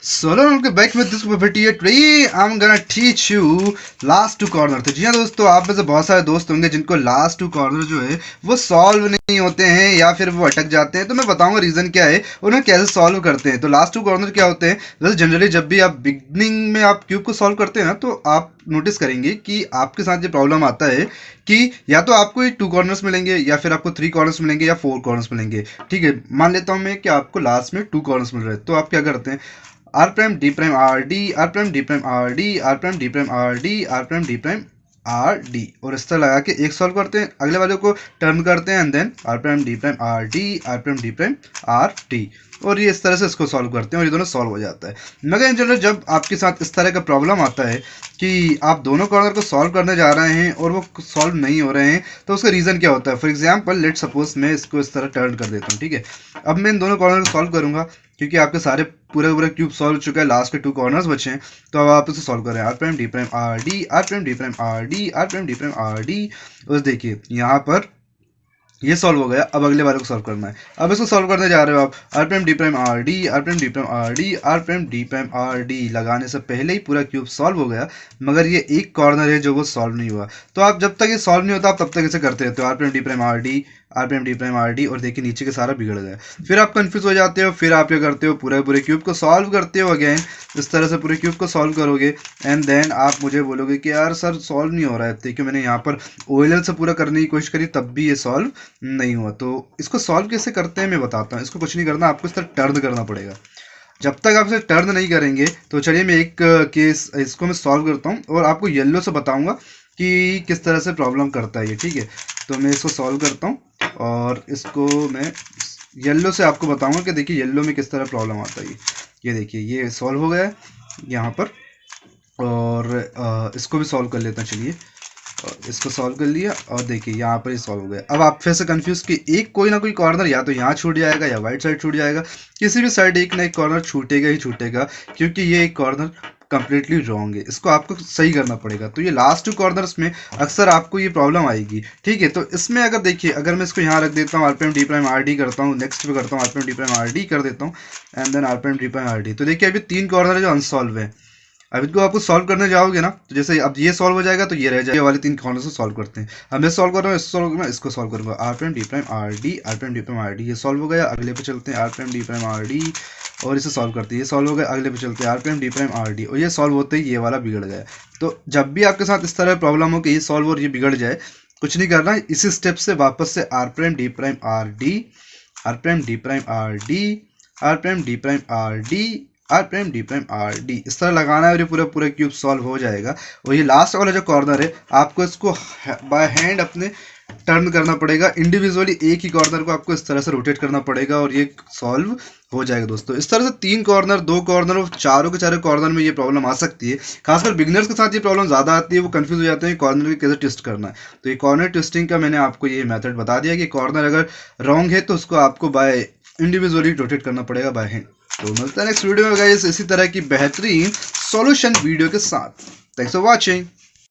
So hello and welcome back with this video. Today I'm gonna teach you last two corner। तो जी हाँ दोस्तों, आप में से बहुत सारे दोस्त होंगे जिनको लास्ट टू कॉर्नर जो है वो सॉल्व नहीं होते हैं या फिर वो अटक जाते हैं। तो मैं बताऊंगा रीज़न क्या है, उन्हें कैसे सॉल्व करते हैं। तो लास्ट टू कॉर्नर क्या होते हैं, वैसे जनरली जब भी आप बिगनिंग में आप क्यूब को सॉल्व करते हैं ना, तो आप नोटिस करेंगे कि आपके साथ ये प्रॉब्लम आता है कि या तो आपको टू कॉर्नर्स मिलेंगे या फिर आपको थ्री कॉर्नर्स मिलेंगे या फोर कॉर्नर्स मिलेंगे। ठीक है, मान लेता हूँ मैं कि आपको लास्ट में टू कॉर्नर्स मिल रहे हैं। तो आप क्या करते हैं, R prime D prime R D, R prime D prime R D, R prime D prime R D, R prime D prime R D, और इस तरह लगा के एक सॉल्व करते हैं, अगले वाले को टर्न करते हैं and then R prime D prime R D, R prime D prime R T, और ये इस तरह से इसको सॉल्व करते हैं और ये दोनों सॉल्व हो जाता है। मगर इन जनरल जब आपके साथ इस तरह का प्रॉब्लम आता है कि आप दोनों कॉर्नर को सॉल्व करने जा रहे हैं और वो सॉल्व नहीं हो रहे हैं, तो उसका रीज़न क्या होता है। फॉर एग्जांपल लेट सपोज मैं इसको इस तरह टर्न कर देता हूँ। ठीक है, अब मैं इन दोनों कॉर्नर को सॉल्व करूँगा क्योंकि आपके सारे पूरे क्यूब सॉल्व हो चुका है, लास्ट के टू कॉर्नर्स बचे हैं। तो अब आप इसे सॉल्व करें, R prime D prime R D, R prime D prime R D, R prime D prime R D, और देखिए यहाँ पर ये सॉल्व हो गया। अब अगले वाले को सॉल्व करना है। अब इसको सॉल्व करने जा रहे हो आप, R prime D prime R D, R prime D prime R D, R prime D prime R D लगाने से पहले ही पूरा क्यूब सॉल्व हो गया, मगर ये एक कॉर्नर है जो वो सॉल्व नहीं हुआ। तो आप जब तक ये सॉल्व नहीं होता आप तब तक इसे करते रहते हो, R prime D prime R D, R prime D prime R D, और देखिए नीचे के सारा बिगड़ गया। फिर आप कंफ्यूज हो जाते हो, फिर आप क्या करते हो, पूरे क्यूब को सॉल्व करते हो अगेन। इस तरह से पूरे क्यूब को सॉल्व करोगे एंड देन आप मुझे बोलोगे कि यार सर सॉल्व नहीं हो रहा है। देखिए मैंने यहाँ पर OLL से पूरा करने की कोशिश करी तब भी ये सॉल्व नहीं हुआ। तो इसको सॉल्व कैसे करते हैं मैं बताता हूँ। इसको कुछ नहीं करना, आपको इस तरह टर्न करना पड़ेगा। जब तक आप इसे टर्न नहीं करेंगे तो चलिए मैं एक केस इसको मैं सॉल्व करता हूँ और आपको येलो से बताऊँगा कि किस तरह से प्रॉब्लम करता है ये। ठीक है, तो मैं इसको सॉल्व करता हूँ और इसको मैं येलो से आपको बताऊँगा कि देखिए येलो में किस तरह प्रॉब्लम आता है। ये देखिए ये सॉल्व हो गया है यहाँ पर, और इसको भी सॉल्व कर लेता हूँ। चलिए इसको सॉल्व कर लिया और देखिए यहाँ पर ही सॉल्व हो गया। अब आप फिर से कंफ्यूज कि एक कोई ना कोई कॉर्नर या तो यहाँ छूट जाएगा या वाइट साइड छूट जाएगा, किसी भी साइड एक ना एक कॉर्नर छूटेगा ही छूटेगा, क्योंकि ये एक कॉर्नर कंप्लीटली रॉन्ग है। इसको आपको सही करना पड़ेगा। तो ये लास्ट टू कॉर्नर्स में अक्सर आपको ये प्रॉब्लम आएगी। ठीक है, तो इसमें अगर देखिए अगर मैं इसको यहाँ रख देता हूँ, R prime D prime R D करता हूँ, नेक्स्ट पे करता हूँ R prime D prime R D कर देता हूँ and then R prime D prime R D, तो देखिए अभी तीन कॉर्नर है जो अनसॉल्व है। अब इसको आपको सॉल्व करने जाओगे ना, तो जैसे अब ये सॉल्व हो जाएगा तो ये रह जाएगा, ये वाले तीन कॉर्नर से सॉल्व करते हैं। अब मैं सॉल्व कर रहा हूँ, इसको सॉल्व करूँगा, इसको सॉल्व करूँगा, R prime D prime R D, R prime D prime R D, ये सॉल्व हो गया। अगले पे चलते हैं, R prime D prime R D, और इसे सॉल्व करते हैं, ये सॉल्व हो गया। अगले पे चलते हैं, R prime D prime R D, और ये सॉल्व होते ही ये वाला बिगड़ गया। तो जब भी आपके साथ इस तरह प्रॉब्लम हो कि ये सॉल्व और ये बिगड़ जाए, कुछ नहीं करना, इसी स्टेप से वापस से R prime D prime R D, R prime D prime R D, R prime D prime R D, R prime D prime R D, इस तरह लगाना है और ये पूरा क्यूब सॉल्व हो जाएगा। और ये लास्ट वाला जो कॉर्नर है आपको इसको बाय हैंड अपने टर्न करना पड़ेगा, इंडिविजुअली एक ही कॉर्नर को आपको इस तरह से रोटेट करना पड़ेगा और ये सॉल्व हो जाएगा दोस्तों। इस तरह से तीन कॉर्नर, दो कॉर्नर और चारों के चारों कॉर्नर में ये प्रॉब्लम आ सकती है। खासकर बिगनर्स के साथ ये प्रॉब्लम ज़्यादा आती है, वो कंफ्यूज हो जाते हैं कॉर्नर को कैसे ट्विस्ट करना है। तो ये कॉर्नर ट्विस्टिंग का मैंने आपको ये मेथड बता दिया कि कॉर्नर अगर रॉन्ग है तो उसको आपको बाय इंडिविजुअली रोटेट करना पड़ेगा बाय हैंड। तो मिलता है नेक्स्ट वीडियो में गाइस इसी तरह की बेहतरीन सॉल्यूशन वीडियो के साथ। Thanks for watching.